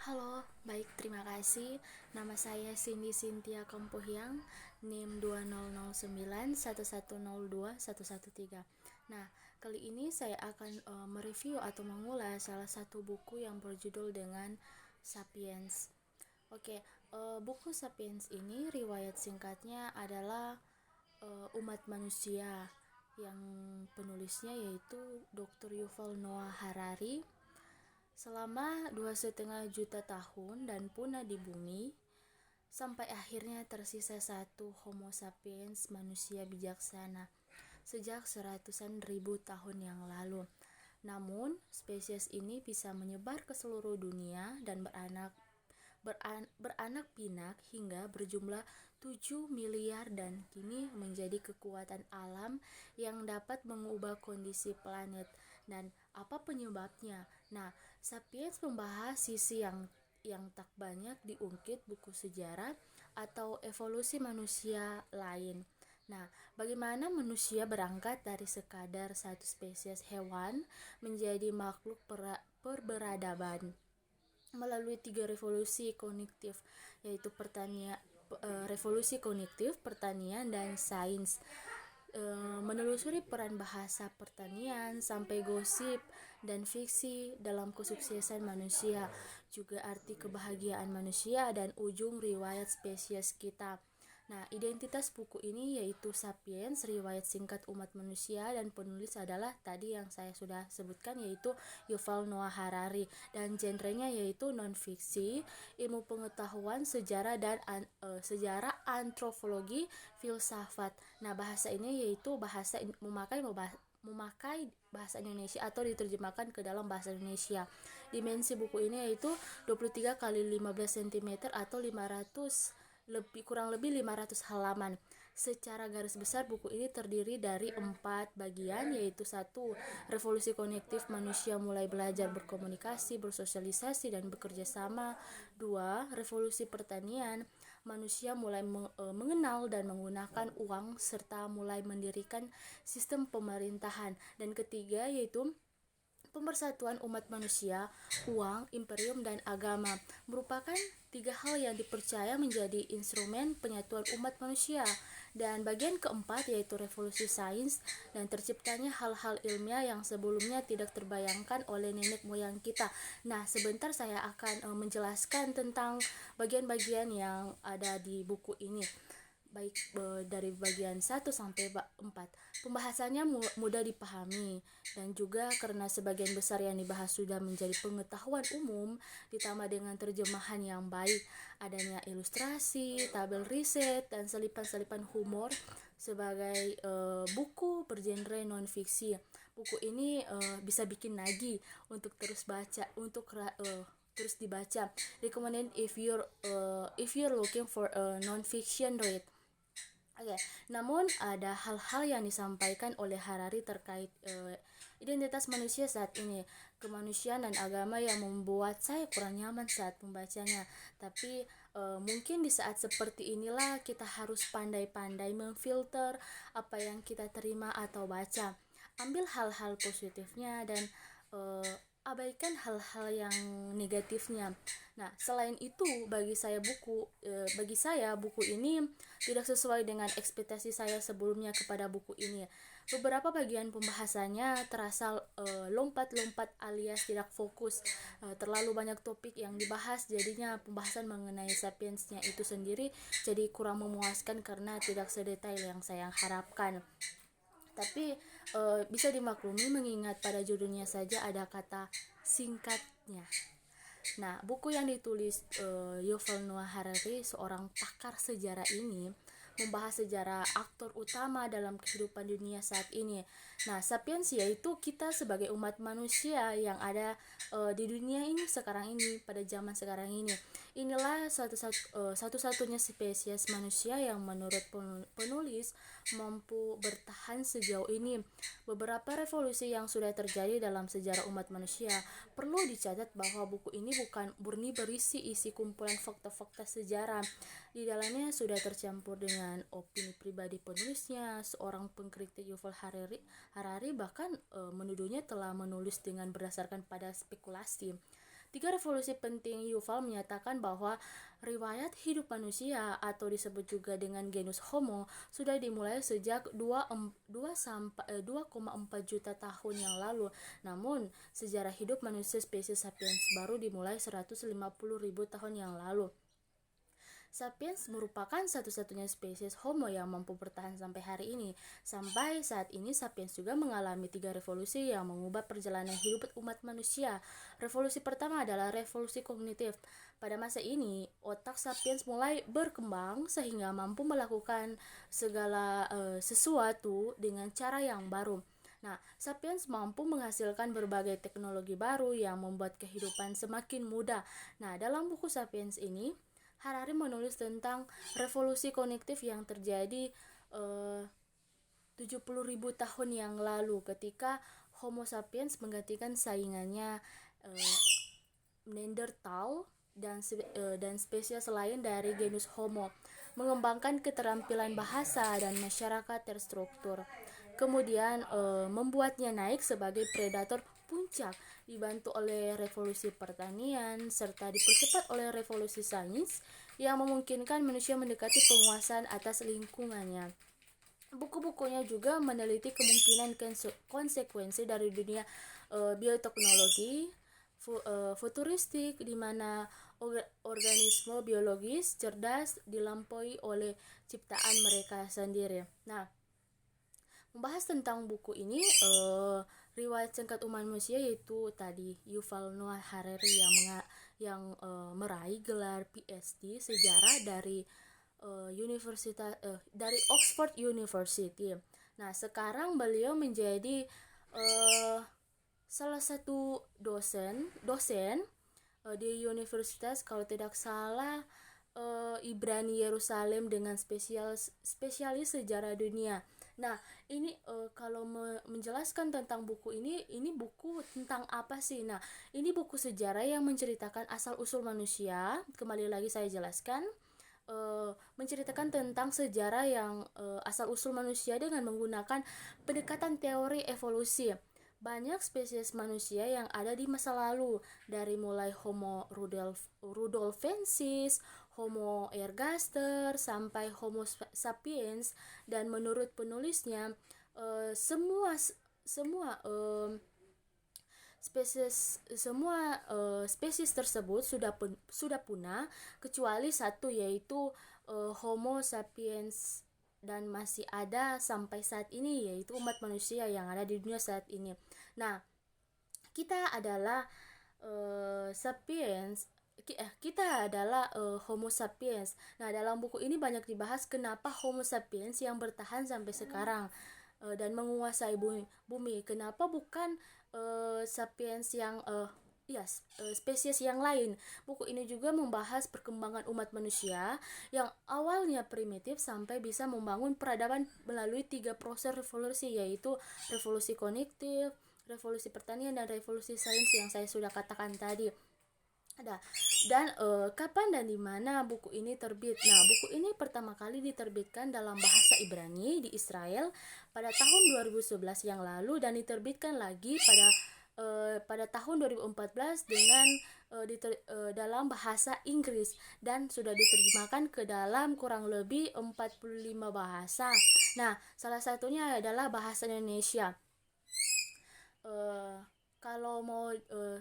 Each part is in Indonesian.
Halo, baik, terima kasih. Nama saya Cindy Cynthia Kompohyang, NIM 200911021113. Nah, kali ini saya akan mereview atau mengulas salah satu buku yang berjudul dengan Sapiens. Oke, buku Sapiens ini riwayat singkatnya adalah Umat Manusia, yang penulisnya yaitu Dr. Yuval Noah Harari. Selama 2,5 juta tahun dan punah di bumi, sampai akhirnya tersisa satu Homo sapiens, manusia bijaksana, sejak seratusan ribu tahun yang lalu. Namun, spesies ini bisa menyebar ke seluruh dunia dan beranak pinak hingga berjumlah 7 miliar dan kini menjadi kekuatan alam yang dapat mengubah kondisi planet. Dan apa penyebabnya? Nah, Sapiens membahas sisi yang tak banyak diungkit buku sejarah atau evolusi manusia lain. Nah, bagaimana manusia berangkat dari sekadar satu spesies hewan menjadi makhluk berperadaban melalui 3 revolusi kognitif, yaitu revolusi kognitif, pertanian, dan sains. Menelusuri peran bahasa pertanian sampai gosip dan fiksi dalam kesuksesan manusia, juga arti kebahagiaan manusia dan ujung riwayat spesies kita. Nah, identitas buku ini yaitu Sapiens, riwayat singkat umat manusia, dan penulis adalah tadi yang saya sudah sebutkan yaitu Yuval Noah Harari, dan genrenya yaitu non-fiksi, ilmu pengetahuan, sejarah, dan sejarah, antropologi, filsafat. Nah, bahasa ini yaitu memakai bahasa Indonesia atau diterjemahkan ke dalam bahasa Indonesia. Dimensi buku ini yaitu 23 kali 15 cm atau kurang lebih 500 halaman. Secara garis besar buku ini terdiri dari 4 bagian, yaitu 1. Revolusi kognitif, manusia mulai belajar berkomunikasi, bersosialisasi, dan bekerja sama. 2. Revolusi pertanian, manusia mulai mengenal dan menggunakan uang serta mulai mendirikan sistem pemerintahan. Dan ketiga yaitu pemersatuan umat manusia, uang, imperium, dan agama merupakan 3 hal yang dipercaya menjadi instrumen penyatuan umat manusia. Dan bagian keempat yaitu revolusi sains dan terciptanya hal-hal ilmiah yang sebelumnya tidak terbayangkan oleh nenek moyang kita. Nah, sebentar saya akan menjelaskan tentang bagian-bagian yang ada di buku ini, baik dari bagian 1 sampai 4. Pembahasannya mudah dipahami, dan juga karena sebagian besar yang dibahas sudah menjadi pengetahuan umum, ditambah dengan terjemahan yang baik, adanya ilustrasi, tabel riset, dan selipan-selipan humor sebagai buku bergenre non-fiksi. Buku ini bisa bikin nagih untuk terus baca, terus dibaca. Recommended if you're looking for a non-fiction read. Oke, namun ada hal-hal yang disampaikan oleh Harari terkait identitas manusia saat ini, kemanusiaan dan agama yang membuat saya kurang nyaman saat membacanya. Tapi mungkin di saat seperti inilah kita harus pandai-pandai memfilter apa yang kita terima atau baca. Ambil hal-hal positifnya dan abaikan hal-hal yang negatifnya. Nah, selain itu bagi saya buku ini tidak sesuai dengan ekspektasi saya sebelumnya kepada buku ini. Beberapa bagian pembahasannya terasa lompat-lompat alias tidak fokus. Terlalu banyak topik yang dibahas, jadinya pembahasan mengenai sapiensnya itu sendiri jadi kurang memuaskan karena tidak sedetail yang saya harapkan. Tapi bisa dimaklumi mengingat pada judulnya saja ada kata singkatnya. Nah, buku yang ditulis Yuval Noah Harari, seorang pakar sejarah ini, membahas sejarah aktor utama dalam kehidupan dunia saat ini. Nah, sapiens yaitu kita sebagai umat manusia yang ada di dunia ini sekarang ini, pada zaman sekarang ini. Inilah satu-satunya spesies manusia yang menurut penulis mampu bertahan sejauh ini. Beberapa revolusi yang sudah terjadi dalam sejarah umat manusia perlu dicatat bahwa buku ini bukan murni berisi isi kumpulan fakta-fakta sejarah. Di dalamnya sudah tercampur dengan opini pribadi penulisnya. Seorang pengkritik Yuval Harari bahkan menuduhnya telah menulis dengan berdasarkan pada spekulasi. Tiga revolusi penting Yuval menyatakan bahwa riwayat hidup manusia atau disebut juga dengan genus Homo sudah dimulai sejak 2,4 juta tahun yang lalu. Namun, sejarah hidup manusia spesies sapiens baru dimulai 150.000 tahun yang lalu. Sapiens merupakan satu-satunya spesies Homo yang mampu bertahan sampai hari ini. Sampai saat ini, Sapiens juga mengalami 3 revolusi yang mengubah perjalanan hidup umat manusia. Revolusi pertama adalah revolusi kognitif. Pada masa ini, otak Sapiens mulai berkembang sehingga mampu melakukan segala sesuatu dengan cara yang baru. Nah, Sapiens mampu menghasilkan berbagai teknologi baru yang membuat kehidupan semakin mudah. Nah, dalam buku Sapiens ini, Harari menulis tentang revolusi kognitif yang terjadi 70.000 tahun yang lalu ketika Homo sapiens menggantikan saingannya Neanderthal dan spesies lain dari genus Homo, mengembangkan keterampilan bahasa dan masyarakat terstruktur. Kemudian membuatnya naik sebagai predator puncak, dibantu oleh revolusi pertanian serta dipercepat oleh revolusi sains yang memungkinkan manusia mendekati penguasaan atas lingkungannya. Buku-bukunya juga meneliti kemungkinan konsekuensi dari dunia bioteknologi futuristik, di mana organisme biologis cerdas dilampaui oleh ciptaan mereka sendiri. Nah, membahas tentang buku ini, riwayat singkat umat manusia, yaitu tadi Yuval Noah Harari yang meraih gelar PhD sejarah dari dari Oxford University. Nah, sekarang beliau menjadi salah satu dosen di universitas, kalau tidak salah, Ibrani Yerusalem dengan spesialis sejarah dunia. Nah, ini kalau menjelaskan tentang buku ini buku tentang apa sih? Nah, ini buku sejarah yang menceritakan asal-usul manusia. Kembali lagi saya jelaskan, menceritakan tentang sejarah yang asal-usul manusia dengan menggunakan pendekatan teori evolusi. Banyak spesies manusia yang ada di masa lalu, dari mulai Homo rudolfensis, Homo ergaster, sampai Homo sapiens, dan menurut penulisnya semua spesies tersebut sudah punah kecuali satu, yaitu Homo sapiens, dan masih ada sampai saat ini, yaitu umat manusia yang ada di dunia saat ini. Nah, kita adalah sapiens, kita adalah Homo sapiens. Nah, dalam buku ini banyak dibahas kenapa Homo sapiens yang bertahan sampai sekarang dan menguasai bumi. Kenapa bukan sapiens yang spesies yang lain. Buku ini juga membahas perkembangan umat manusia yang awalnya primitif sampai bisa membangun peradaban melalui 3 proses revolusi, yaitu revolusi kognitif, revolusi pertanian, dan revolusi sains yang saya sudah katakan tadi. Dan kapan dan di mana buku ini terbit? Nah, buku ini pertama kali diterbitkan dalam bahasa Ibrani di Israel pada tahun 2011 yang lalu, dan diterbitkan lagi pada tahun 2014 dengan dalam bahasa Inggris, dan sudah diterjemahkan ke dalam kurang lebih 45 bahasa. Nah, salah satunya adalah bahasa Indonesia. Kalau mau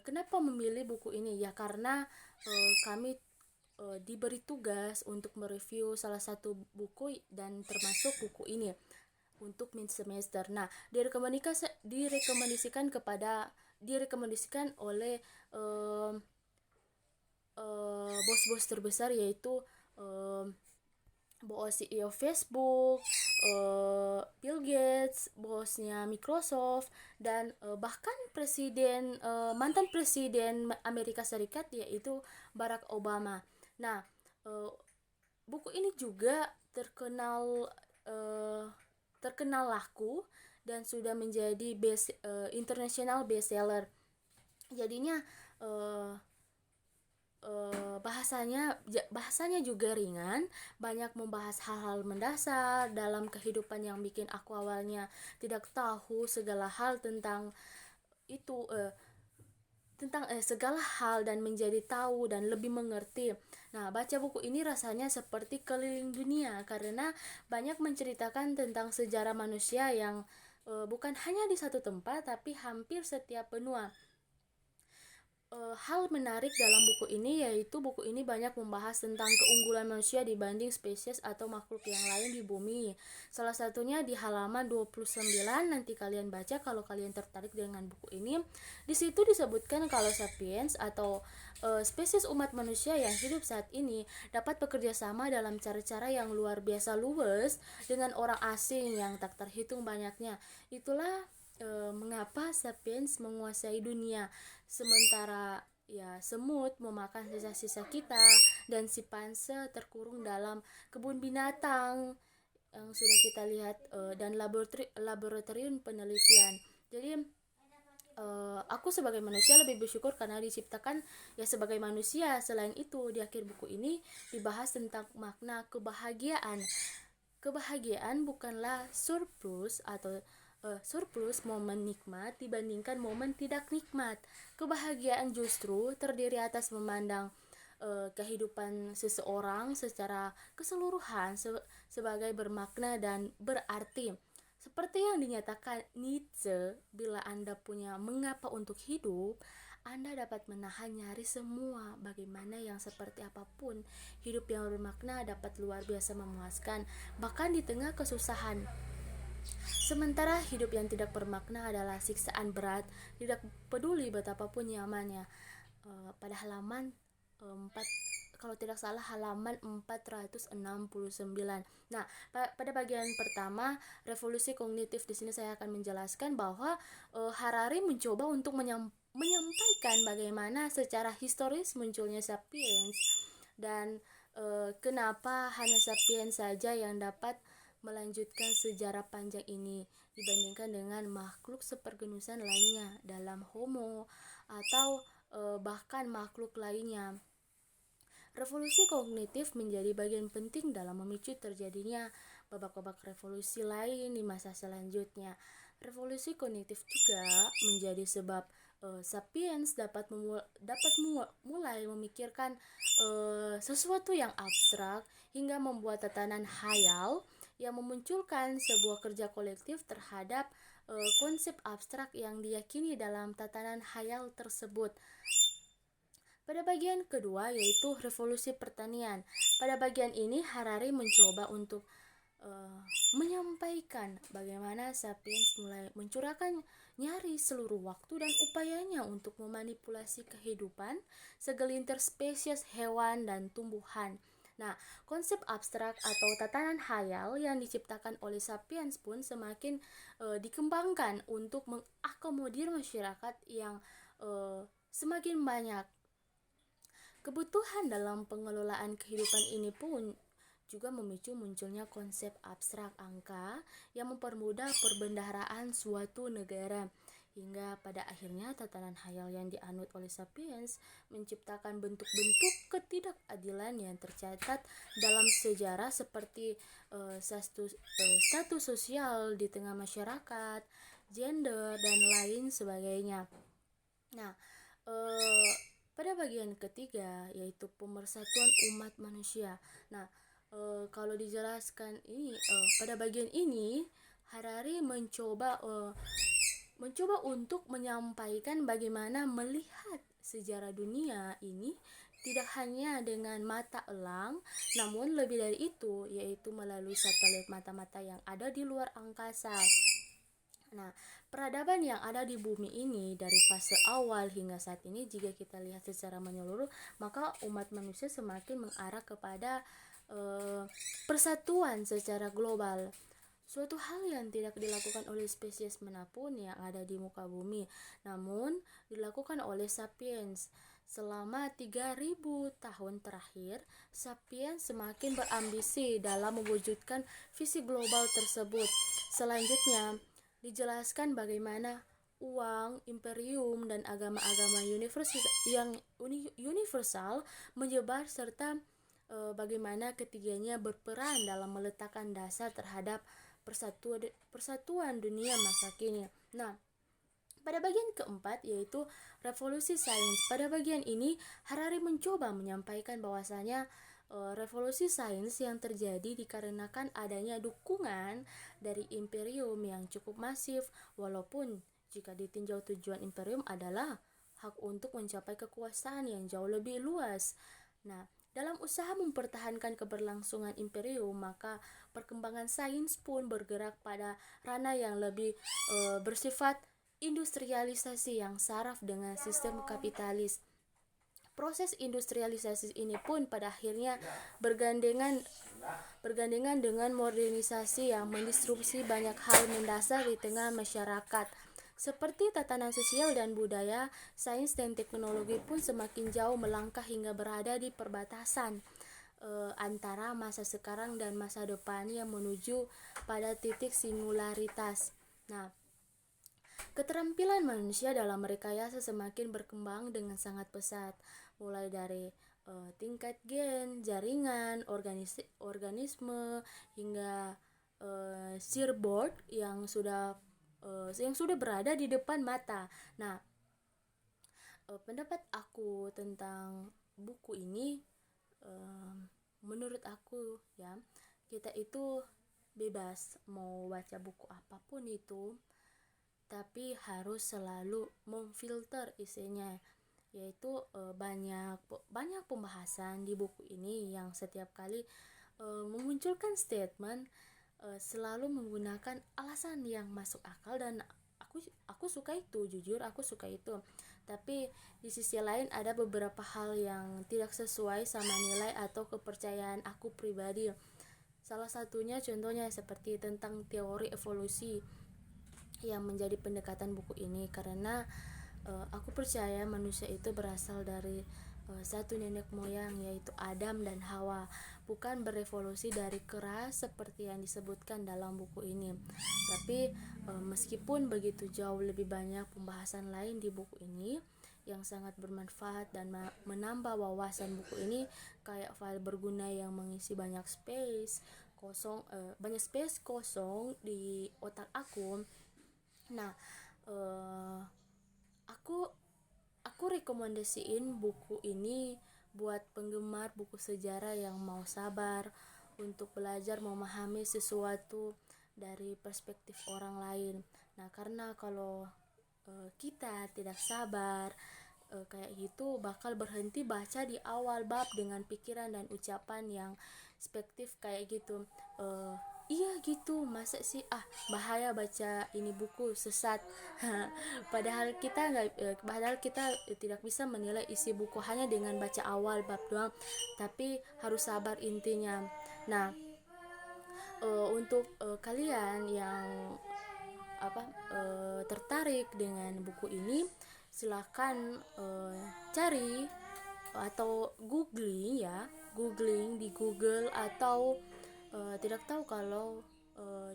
kenapa memilih buku ini, ya karena kami diberi tugas untuk mereview salah satu buku, dan termasuk buku ini untuk mid semester. Nah, direkomendasikan oleh bos-bos terbesar, yaitu bos CEO Facebook, Bill Gates, bosnya Microsoft, dan bahkan mantan presiden Amerika Serikat, yaitu Barack Obama. Nah, buku ini juga terkenal laku dan sudah menjadi international bestseller. Jadinya bahasanya juga ringan, banyak membahas hal-hal mendasar dalam kehidupan yang bikin aku awalnya tidak tahu segala hal tentang itu, tentang segala hal dan menjadi tahu dan lebih mengerti. Nah, baca buku ini rasanya seperti keliling dunia karena banyak menceritakan tentang sejarah manusia yang bukan hanya di satu tempat tapi hampir setiap benua. Hal menarik dalam buku ini yaitu buku ini banyak membahas tentang keunggulan manusia dibanding spesies atau makhluk yang lain di bumi. Salah satunya di halaman 29, nanti kalian baca kalau kalian tertarik dengan buku ini. Di situ disebutkan kalau sapiens atau spesies umat manusia yang hidup saat ini dapat bekerja sama dalam cara-cara yang luar biasa luwes dengan orang asing yang tak terhitung banyaknya. Itulah mengapa sapiens menguasai dunia, sementara ya semut memakan sisa-sisa kita dan simpanse terkurung dalam kebun binatang yang sudah kita lihat dan laboratorium penelitian. Jadi aku sebagai manusia lebih bersyukur karena diciptakan ya sebagai manusia. Selain itu, di akhir buku ini dibahas tentang makna kebahagiaan. Kebahagiaan bukanlah surplus momen nikmat dibandingkan momen tidak nikmat. Kebahagiaan justru terdiri atas memandang kehidupan seseorang secara keseluruhan sebagai bermakna dan berarti. Seperti yang dinyatakan Nietzsche, bila Anda punya mengapa untuk hidup, Anda dapat menahan nyaris semua. Bagaimana yang seperti apapun, hidup yang bermakna dapat luar biasa memuaskan, bahkan di tengah kesusahan. Sementara hidup yang tidak bermakna adalah siksaan berat, tidak peduli betapapun nyamannya. Pada halaman 4, kalau tidak salah halaman 469. Nah, pada bagian pertama, revolusi kognitif, di sini saya akan menjelaskan bahwa Harari mencoba untuk menyampaikan bagaimana secara historis munculnya sapiens dan kenapa hanya sapiens saja yang dapat melanjutkan sejarah panjang ini dibandingkan dengan makhluk sepergenusan lainnya dalam Homo atau bahkan makhluk lainnya. Revolusi kognitif menjadi bagian penting dalam memicu terjadinya babak-babak revolusi lain di masa selanjutnya. Revolusi kognitif juga menjadi sebab sapiens dapat mulai memikirkan sesuatu yang abstrak hingga membuat tatanan hayal yang memunculkan sebuah kerja kolektif terhadap konsep abstrak yang diyakini dalam tatanan hayal tersebut. Pada bagian kedua yaitu revolusi pertanian. Pada bagian ini Harari mencoba untuk menyampaikan bagaimana sapiens mulai mencurahkan nyaris seluruh waktu dan upayanya untuk memanipulasi kehidupan segelintir spesies hewan dan tumbuhan. Nah, konsep abstrak atau tatanan hayal yang diciptakan oleh sapiens pun semakin dikembangkan untuk mengakomodir masyarakat yang semakin banyak. Kebutuhan dalam pengelolaan kehidupan ini pun juga memicu munculnya konsep abstrak angka yang mempermudah perbendaharaan suatu negara. Hingga pada akhirnya tatanan hayal yang dianut oleh sapiens menciptakan bentuk-bentuk ketidakadilan yang tercatat dalam sejarah seperti status sosial di tengah masyarakat, gender, dan lain sebagainya. Nah, pada bagian ketiga yaitu pemersatuan umat manusia. Nah, kalau dijelaskan ini pada bagian ini Harari mencoba untuk menyampaikan bagaimana melihat sejarah dunia ini tidak hanya dengan mata elang, namun lebih dari itu yaitu melalui satelit mata-mata yang ada di luar angkasa. Nah, peradaban yang ada di bumi ini dari fase awal hingga saat ini jika kita lihat secara menyeluruh, maka umat manusia semakin mengarah kepada persatuan secara global. Suatu hal yang tidak dilakukan oleh spesies manapun yang ada di muka bumi, namun dilakukan oleh sapiens. Selama 3000 tahun terakhir, sapiens semakin berambisi dalam mewujudkan visi global tersebut. Selanjutnya, dijelaskan bagaimana uang, imperium, dan agama-agama universal menyebar serta bagaimana ketiganya berperan dalam meletakkan dasar terhadap persatuan dunia masa kini. Nah, Pada bagian keempat yaitu revolusi sains. Pada bagian ini Harari mencoba menyampaikan bahwasanya revolusi sains yang terjadi dikarenakan adanya dukungan dari imperium yang cukup masif, walaupun jika ditinjau tujuan imperium adalah hak untuk mencapai kekuasaan yang jauh lebih luas. Nah, dalam usaha mempertahankan keberlangsungan imperium, maka perkembangan sains pun bergerak pada ranah yang lebih bersifat industrialisasi yang saraf dengan sistem kapitalis. Proses industrialisasi ini pun pada akhirnya bergandengan dengan modernisasi yang mendisrupsi banyak hal mendasar di tengah masyarakat. Seperti tatanan sosial dan budaya, sains dan teknologi pun semakin jauh melangkah hingga berada di perbatasan antara masa sekarang dan masa depan yang menuju pada titik singularitas. Nah, keterampilan manusia dalam merekayasa semakin berkembang dengan sangat pesat, mulai dari tingkat gen, jaringan, organisme hingga searboard yang sudah berada di depan mata. Nah, pendapat aku tentang buku ini, menurut aku ya, kita itu bebas mau baca buku apapun itu, tapi harus selalu memfilter isinya, yaitu banyak pembahasan di buku ini yang setiap kali memunculkan statement selalu menggunakan alasan yang masuk akal, dan aku suka itu, jujur aku suka itu. Tapi di sisi lain ada beberapa hal yang tidak sesuai sama nilai atau kepercayaan aku pribadi. Salah satunya contohnya seperti tentang teori evolusi yang menjadi pendekatan buku ini, karena aku percaya manusia itu berasal dari satu nenek moyang, yaitu Adam dan Hawa, bukan berevolusi dari keras seperti yang disebutkan dalam buku ini. Tapi meskipun begitu jauh lebih banyak pembahasan lain di buku ini yang sangat bermanfaat dan menambah wawasan, buku ini kayak file berguna yang mengisi banyak space kosong di otak aku. Nah, aku rekomendasiin buku ini buat penggemar buku sejarah yang mau sabar untuk belajar memahami sesuatu dari perspektif orang lain. Nah, karena kalau kita tidak sabar kayak gitu, bakal berhenti baca di awal bab dengan pikiran dan ucapan yang spektif kayak gitu. Iya gitu, masa sih bahaya baca ini buku, sesat. Padahal kita tidak bisa menilai isi buku hanya dengan baca awal bab doang, tapi harus sabar intinya. Nah, untuk kalian yang tertarik dengan buku ini, silahkan cari atau googling di Google, atau tidak tahu kalau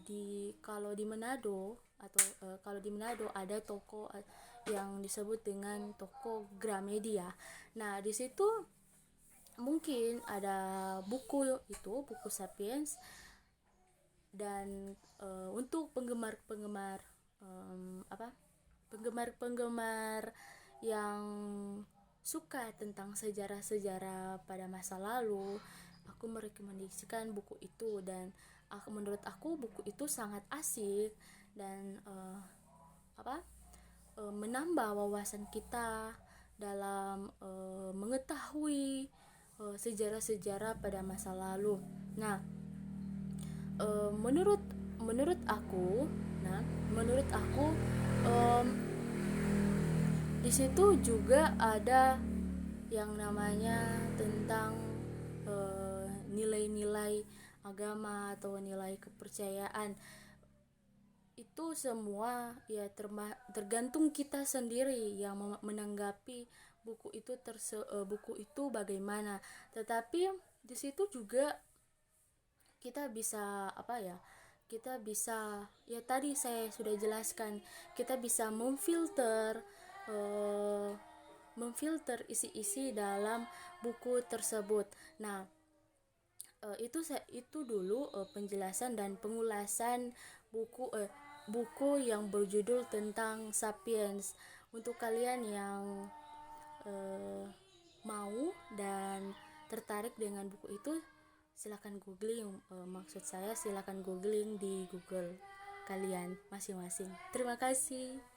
di Manado, atau kalau di Manado ada toko yang disebut dengan toko Gramedia. Nah, di situ mungkin ada buku Sapiens. Dan untuk penggemar yang suka tentang sejarah-sejarah pada masa lalu, aku merekomendasikan buku itu. Dan menurut aku buku itu sangat asik dan menambah wawasan kita dalam mengetahui sejarah-sejarah pada masa lalu. Nah, menurut aku di situ juga ada yang namanya tentang nilai-nilai agama atau nilai kepercayaan. Itu semua ya tergantung kita sendiri yang menanggapi buku itu bagaimana. Tetapi di situ juga kita bisa ya tadi saya sudah jelaskan, kita bisa memfilter isi-isi dalam buku tersebut. Nah, itu dulu penjelasan dan pengulasan buku buku yang berjudul tentang Sapiens. Untuk kalian yang mau dan tertarik dengan buku itu, silakan googling. Maksud saya silakan googling di Google kalian masing-masing. Terima kasih.